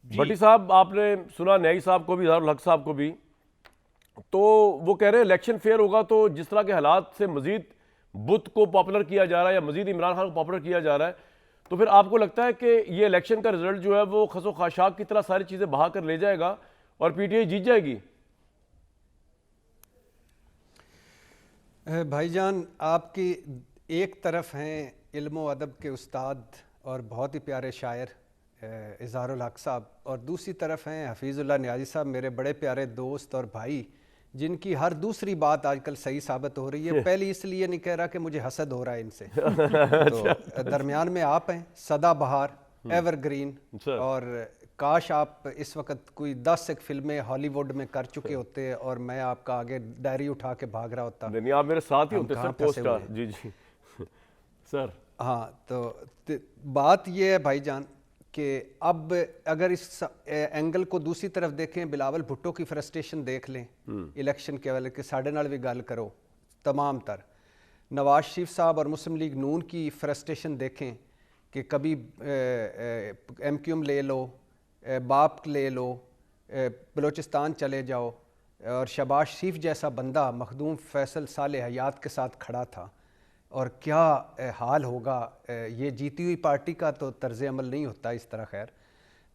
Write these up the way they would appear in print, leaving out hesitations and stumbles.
भट्टी साहब, आपने सुना न्याई साहब को भी, इजहारुल हक साहब को भी, तो वो कह रहे हैं इलेक्शन फेयर होगा तो जिस तरह के हालात से मजीद बुत को पॉपुलर किया जा रहा है या मजीद इमरान खान को पॉपुलर किया जा रहा है, तो फिर आपको लगता है कि ये इलेक्शन का रिजल्ट जो है वो खसो खाशाक की तरह सारी चीज़ें बहा कर ले जाएगा और पीटीआई जीत जाएगी? भाईजान, आपकी एक तरफ हैं इल्म व अदब के उस्ताद और बहुत ही प्यारे शायर इजहारुल हक साहब, और दूसरी तरफ हैं हफीज़ुल्लाह न्याज़ी साहब, मेरे बड़े प्यारे दोस्त और भाई, जिनकी हर दूसरी बात आजकल सही साबित हो रही है। पहली इसलिए नहीं कह रहा कि मुझे हसद हो रहा है इनसे। तो दरमियान में आप हैं, सदाबहार, एवरग्रीन, और काश आप इस वक्त कोई 10 एक फिल्में हॉलीवुड में कर चुके होते और मैं आपका आगे डायरी उठा के भाग रहा होता। नहीं, आप मेरे साथ ही होते सर, फंसे हुए पोस्टर। जी जी सर। हाँ, तो बात ये है भाईजान कि अब अगर इस एंगल को दूसरी तरफ देखें, बिलावल भुट्टो की फ्रस्ट्रेशन देख लें इलेक्शन के वाले के, साढ़े नाल भी गल करो तमाम तर। नवाज शरीफ साहब और मुस्लिम लीग नून की फ्रस्ट्रेशन देखें कि कभी MQM ले लो, बाप ले लो, बलूचिस्तान चले जाओ, और शहबाज शरीफ जैसा बंदा मखदूम फैसल साले हयात के साथ खड़ा था, और क्या हाल होगा। ये जीती हुई पार्टी का तो तर्ज अमल नहीं होता इस तरह। खैर,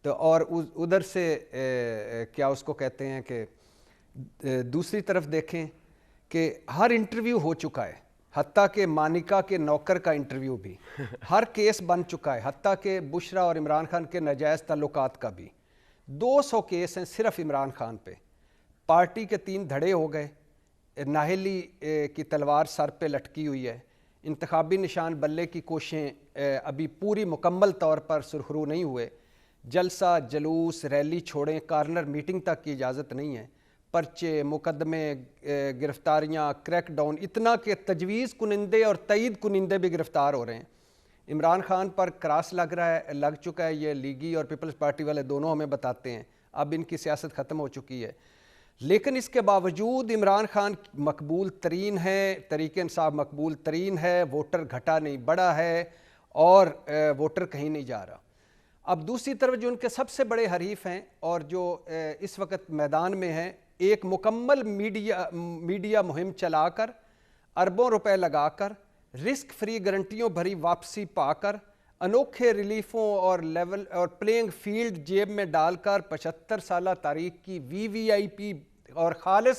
तो और उधर से क्या उसको कहते हैं कि दूसरी तरफ देखें कि हर इंटरव्यू हो चुका है, हत्ता के मानिका के नौकर का इंटरव्यू भी, हर केस बन चुका है, हत्ता के बुशरा और इमरान खान के नाजायज़ ताल्लुकात का भी 200 केस हैं सिर्फ इमरान खान पे। पार्टी के 3 धड़े हो गए, नाहली की तलवार सर पे लटकी हुई है, इंतखाबी निशान बल्ले की कोशिशें अभी पूरी मुकम्मल तौर पर सुरखरू नहीं हुए, जलसा जलूस रैली छोड़ें, कार्नर मीटिंग तक की इजाज़त नहीं है, पर्चे मुकदमे गिरफ्तारियाँ क्रैकडाउन, इतना कि तजवीज़ कुनिंदे और तईद कुनिंदे भी गिरफ्तार हो रहे हैं। इमरान खान पर क्रॉस लग चुका है, ये लीगी और पीपल्स पार्टी वाले दोनों हमें बताते हैं, अब इनकी सियासत ख़त्म हो चुकी है। लेकिन इसके बावजूद इमरान खान मकबूल तरीन है, तरीके इंसाफ मकबूल तरीन है, वोटर घटा नहीं बढ़ा है, और वोटर कहीं नहीं जा रहा। अब दूसरी तरफ जो उनके सबसे बड़े हरीफ हैं और जो इस वक्त मैदान में हैं, एक मुकम्मल मीडिया मुहिम चलाकर, अरबों रुपए लगाकर, रिस्क फ्री गारंटियों भरी वापसी पाकर, अनोखे रिलीफों और लेवल और प्लेइंग फील्ड जेब में डालकर 75 साल तारीख की VVIP और खालिस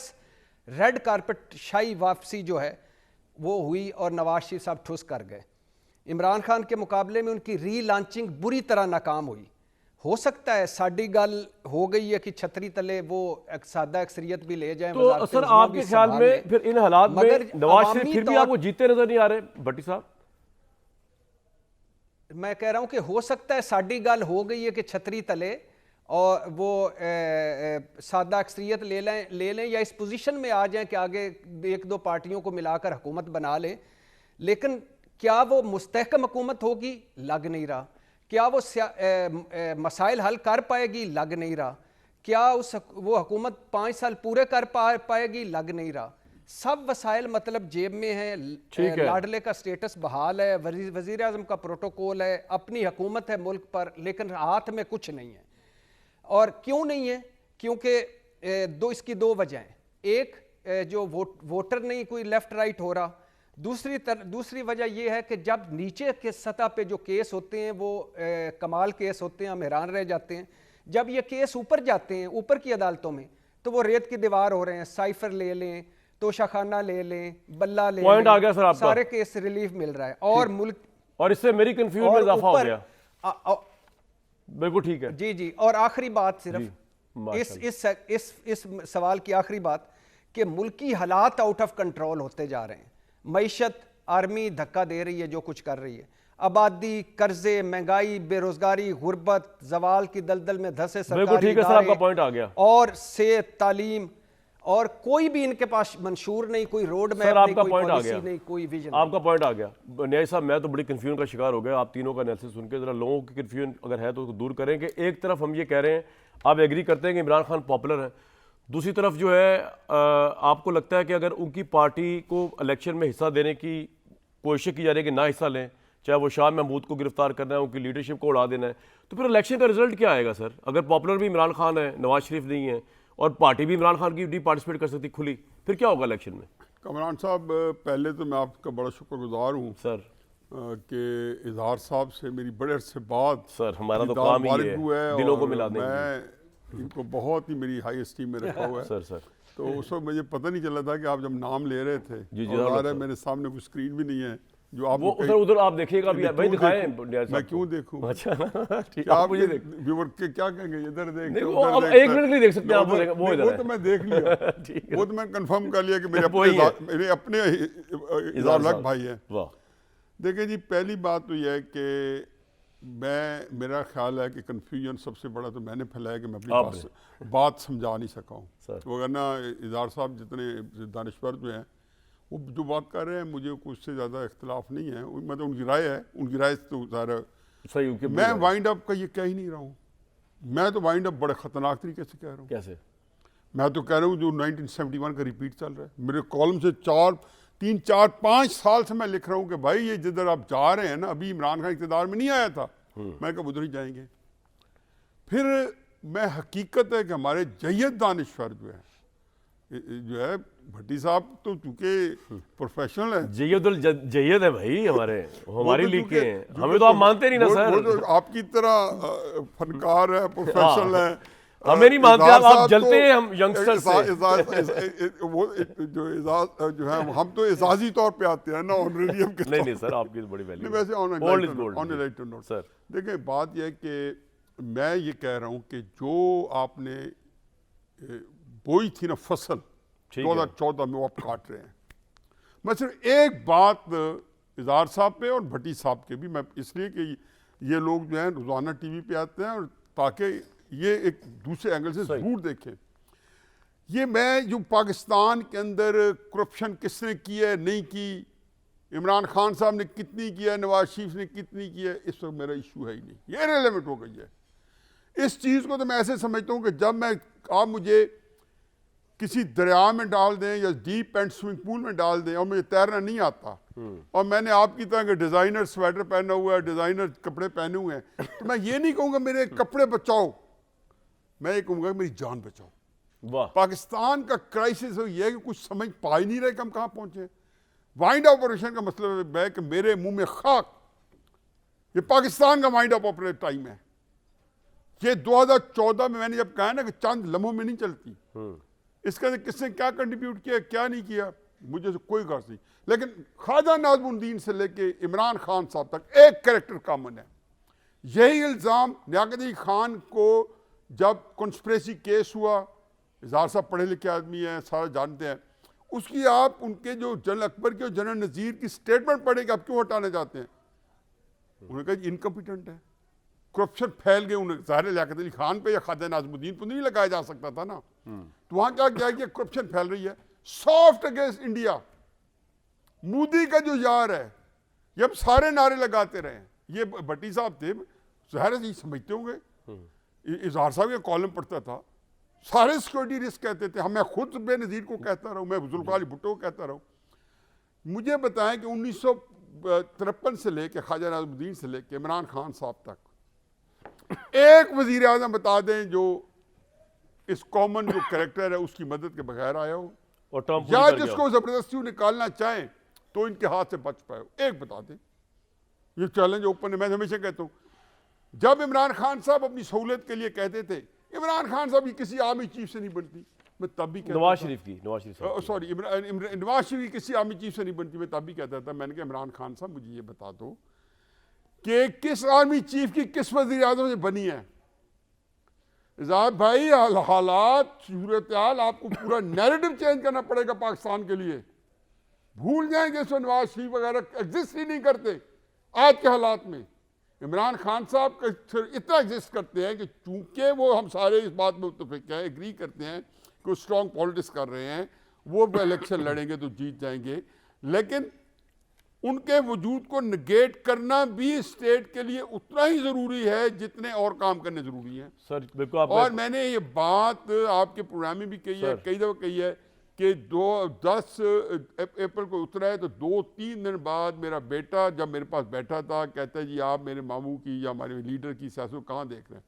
रेड कारपेट शाही वापसी जो है वो हुई, और नवाज शरीफ साहब ठुस कर गए। इमरान खान के मुकाबले में उनकी री लॉन्चिंग बुरी तरह नाकाम हुई। हो सकता है साड़ी गल हो गई है कि छतरी तले वो एक सादा अक्सरियत भी ले जाए। तो सर, आपके ख्याल में फिर इन हालात में नवाज शरीफ फिर भी आपको जीते नजर नहीं आ रहे भट्टी साहब? मैं कह रहा हूं कि हो सकता है साड़ी गल हो गई है कि छतरी तले और वो सादा अक्सरियत ले लें या इस पोजीशन में आ जाएं कि आगे 1-2 पार्टियों को मिलाकर हुकूमत बना लें। लेकिन क्या वो मुस्तहकम हुकूमत होगी? लग नहीं रहा। क्या वो मसाइल हल कर पाएगी? लग नहीं रहा। क्या वो हुकूमत 5 साल पूरे कर पाएगी? लग नहीं रहा। सब वसाइल मतलब जेब में है, लाडले का स्टेटस बहाल है, वजीर आजम का प्रोटोकॉल है, अपनी हुकूमत है मुल्क पर, लेकिन हाथ में कुछ नहीं है। और क्यों नहीं है? क्योंकि इसकी 2 वजहें। एक, जो वोटर नहीं कोई लेफ्ट राइट हो रहा। दूसरी वजह यह है कि जब नीचे के सतह पे जो केस होते हैं वो कमाल केस होते हैं, हम हैरान रह जाते हैं। जब ये केस ऊपर जाते हैं, ऊपर की अदालतों में, तो वो रेत की दीवार हो रहे हैं। साइफर ले लें, तोशाखाना ले लें, बल्ला ले पॉइंट लें, आ गया सर आपका। सारे केस रिलीफ मिल रहा है और मुल्क, और इससे मेरी कंफ्यूजन में इजाफा हो गया। बिल्कुल ठीक है जी। और आखिरी बात सिर्फ इस सवाल की आखिरी बात कि मुल्की हालात आउट ऑफ कंट्रोल होते जा रहे हैं। मईशत, आर्मी धक्का दे रही है जो कुछ कर रही है, आबादी, कर्जे, महंगाई, बेरोजगारी, गुर्बत, जवाल की दलदल में धंसे सरकारी इदारे, और सेहत, तालीम, और कोई भी इनके पास मंशूर नहीं, कोई रोड मैप नहीं, कोई पॉलिसी नहीं, कोई विजन। आपका पॉइंट आ गया न्याय साहब। मैं तो बड़ी कंफ्यूजन का शिकार हो गया आप तीनों का एनालिसिस सुन के। जरा लोगों की कंफ्यूजन अगर है तो दूर करेंगे। एक तरफ हम ये कह रहे हैं, आप एग्री करते हैं कि इमरान खान पॉपुलर है, दूसरी तरफ जो है आपको लगता है कि अगर उनकी पार्टी को इलेक्शन में हिस्सा देने की कोशिश की जा रही है कि ना हिस्सा लें, चाहे वो शाह महमूद को गिरफ्तार करना है, उनकी लीडरशिप को उड़ा देना है, तो फिर इलेक्शन का रिजल्ट क्या आएगा सर? अगर पॉपुलर भी इमरान खान है, नवाज शरीफ नहीं है, और पार्टी भी इमरान खान की नहीं पार्टिसिपेट कर सकती खुली, फिर क्या होगा इलेक्शन में? कमरान साहब, पहले तो मैं आपका बड़ा शुक्रगुजार हूँ सर कि इजहार साहब से मेरी बड़े अरसे बाद सर हमारा तो दीदार काम ही वारिद हुआ है दिलों को और मिला देंगे। मैं इनको बहुत ही मेरी हाई स्टीम में रखा हुआ है। सर तो उस वक्त मुझे पता नहीं चला था कि आप जब नाम ले रहे थे, जी, और ज़रूर, ज़ाहिर है सर। मेरे सामने कोई स्क्रीन भी नहीं है जो आप वो उधर आप देखिएगा भी, भाई दिखाएं मैं क्यों देखूं? अच्छा ठीक, क्या आप मुझे आप देख व्यूअर के क्या कहेंगे, इधर देख नहीं, के वो उधर अब देख एक के। मिनट के लिए देख सकते हैं आप, वो नहीं, इधर वो है। तो मैं देख लिया ठीक है। वो तो मैं कंफर्म कर लिया कि मेरे वही है। मेरे अपने इजहार इजहार साहब। भाई हैं। वाह, देखिए जी, पहली बात तो यह है कि मेरा ख्याल है कि कन्फ्यूजन सबसे बड़ा तो मैंने फैलाया कि मैं अपनी बात समझा नहीं सका हूँ। सर। तो वरना इजहार साहब जितने दानिश्वर जो हैं वो जो बात कर रहे हैं मुझे कुछ से ज़्यादा इख्तलाफ नहीं है, मतलब उनकी राय है, उनकी राय तो ज़ाहिर है। सही उनके मैं वाइंड अप का ये कह ही नहीं रहा हूँ, मैं तो वाइंड अप बड़े ख़तरनाक तरीके से कह रहा हूँ। कैसे? मैं तो कह रहा हूँ जो 1971 का रिपीट चल रहा है। मेरे कॉलम से 3, 4, 5 साल से मैं लिख रहा हूँ कि भाई ये जिधर आप जा रहे हैं ना, अभी इमरान खान इक़्तिदार में नहीं आया था, मैं कब उधर ही जाएंगे। फिर मैं हकीकत है कि हमारे जय्यद दानिश्वर जो है भट्टी साहब तो चूंकि प्रोफेशनल है, जय्यद है भाई हमारी वो तो लीग के चूंकि- हैं, चूंकि हमें तो आप मानते नहीं ना वो सर। तो आपकी तरह फनकार है, प्रोफेशनल है। हमें नहीं मानते इजहार आप साहब जलते तो हैं हम यंगस्टर्स से। वो जो इजाज जो है हम तो एजाजी तौर पे आते हैं ना, ऑनरेरी हम नहीं नहीं सर, आपकी तो बड़ी वैल्यू नहीं, वैसे Old is gold, on light note. Sir. देखिए बात यह है कि मैं ये कह रहा हूँ कि जो आपने बोई थी ना फसल ठीक है। 2014 में वो आप काट रहे हैं। मैं सिर्फ एक बात इजहार साहब पे और भट्टी साहब के भी, मैं इसलिए कि ये लोग जो हैं रोज़ाना टीवी पे आते हैं और ताकि ये एक दूसरे एंगल से ज़रूर देखें। ये मैं जो पाकिस्तान के अंदर करप्शन किसने की है नहीं की, इमरान खान साहब ने कितनी किया, नवाज शरीफ ने कितनी की है, इस वक्त मेरा इशू है ही नहीं, ये रेलेवेंट हो गई है। इस चीज़ को तो मैं ऐसे समझता हूँ कि जब आप मुझे किसी दरिया में डाल दें या डीप एंड स्विमिंग पूल में डाल दें और मुझे तैरना नहीं आता और मैंने आपकी तरह के डिज़ाइनर स्वेटर पहना हुआ है, डिज़ाइनर कपड़े पहने हुए हैं, तो मैं ये नहीं कहूँगा मेरे कपड़े बचाओ, मैं ये कहूँगा मेरी जान बचाओ। वाह, पाकिस्तान का क्राइसिस ये है कि कुछ समझ पा ही नहीं रहे कि हम कहाँ पहुँचे। वाइंड ऑपरेशन का मतलब है कि मेरे मुंह में खाक, ये पाकिस्तान का वाइंड अप ऑपरेशन टाइम है। ये 2014 में मैंने जब कहा ना कि चंद लम्हों में नहीं चलती, इसके अंदर किसने क्या कंट्रीब्यूट किया क्या नहीं किया मुझे तो कोई गर्ज नहीं, लेकिन ख्वाजा नाज़मुद्दीन से लेके इमरान खान साहब तक एक कैरेक्टर कॉमन है। यही इल्ज़ाम लियाकत अली खान को जब कॉन्स्पिरेसी केस हुआ, इजहार साहब पढ़े लिखे आदमी हैं, सारा जानते हैं, उसकी आप उनके जो जनरल अकबर के और जनरल नज़ीर की स्टेटमेंट पढ़े कि आप क्यों हटाना चाहते हैं, उन्होंने कहा इनकम्पिटेंट है, करप्शन फैल गए। उन्हें ज़ाहिर लियाकत अली खान पे या ख्वाजा नाज़मुद्दीन पर नहीं लगाया जा सकता था ना, तो वहाँ क्या किया कि करप्शन फैल रही है, सॉफ्ट अगेंस्ट इंडिया। मोदी का जो यार है, ये हम सारे नारे लगाते रहे। ये भट्टी साहब थे, ज़ाहिर है समझते होंगे, इजहार साहब का कॉलम पढ़ता था, सारे सिक्योरिटी रिस्क कहते थे, मैं खुद बेनज़ीर को कहता रहा हूँ, मैं जुल्फ़िकार अली भुट्टो को कहता रहा हूँ। मुझे बताएं कि 1953 से लेके ख्वाजा नाज़मुद्दीन से लेके इमरान खान साहब तक एक वज़ीर आज़म बता दें जो इस कॉमन जो कैरेक्टर है उसकी मदद के बगैर आया हो, और टर्म या जिसको ज़बरदस्ती निकालना चाहें तो इनके हाथ से बच पाए हो, एक बता दें। ये चैलेंज ओपन है। मैं हमेशा कहता हूँ, जब इमरान खान साहब अपनी सहूलत के लिए कहते थे इमरान खान साहब की किसी आर्मी चीफ से नहीं बनती, मैं तब भी कहता नवाज था, शरीफ की नवाज शरीफ सॉरी नवाज शरीफ की किसी आर्मी चीफ से नहीं बनती, मैं तब भी कहता था, मैंने कहा इमरान खान साहब मुझे ये बता दो कि किस आर्मी चीफ की किस वज़ीर आज़म से बनी है। इज़हार भाई हालात सूरत हाल आपको पूरा नैरेटिव चेंज करना पड़ेगा पाकिस्तान के लिए। भूल जाएंगे इसमें नवाज शरीफ वगैरह एग्जिस्ट ही नहीं करते आज के हालात में। इमरान खान साहब इतना एग्जिस्ट करते हैं कि चूंकि वो हम सारे इस बात में मुत्तफिक हैं, एग्री करते हैं कि वो स्ट्रॉन्ग पॉलिटिक्स कर रहे हैं, वो इलेक्शन लड़ेंगे तो जीत जाएंगे, लेकिन उनके वजूद को निगेट करना भी स्टेट के लिए उतना ही ज़रूरी है जितने और काम करने ज़रूरी हैं। सर बिल्कुल। और मैंने ये बात आपके प्रोग्राम में भी कही है, कई दफ़ा कही है कि 10 अप्रैल को उतरा है, तो 2-3 दिन बाद मेरा बेटा जब मेरे पास बैठा था कहता है जी आप मेरे मामू की या हमारे लीडर की सियासत कहाँ देख रहे हैं।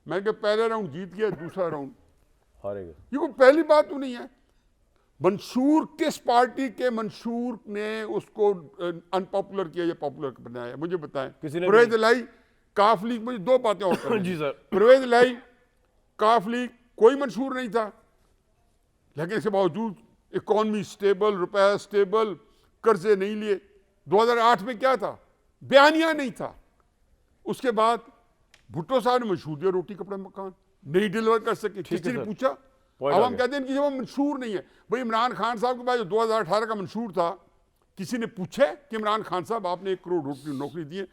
मैंने कहा पहला राउंड जीत गया, दूसरा राउंड हारेगा। ये कोई पहली बात तो नहीं है। मंशूर किस पार्टी के मंशूर ने उसको अनपॉपुलर किया या पॉपुलर बनाया, मुझे बताएं। किसी ने परवेज लाई, काफ लीग, मुझे 2 बातें और करनी जी सर। परवेज लाई, काफ लीग, कोई मंशूर नहीं था, लेकिन इसके बावजूद इकॉनमी स्टेबल, रुपया स्टेबल, कर्जे नहीं लिए। 2008 में क्या था, बयानिया नहीं था। उसके बाद भुट्टो साहब ने मंशूर दिया, रोटी कपड़ा मकान नहीं डिलीवर कर सके, किसी ने पूछा। अब हम कहते हैं कि जब वो मंशूर नहीं है, भाई इमरान खान साहब के पास जो 2018 का मंशूर था, किसी ने पूछे कि इमरान खान साहब आपने 1 करोड़ नौकरी दी है,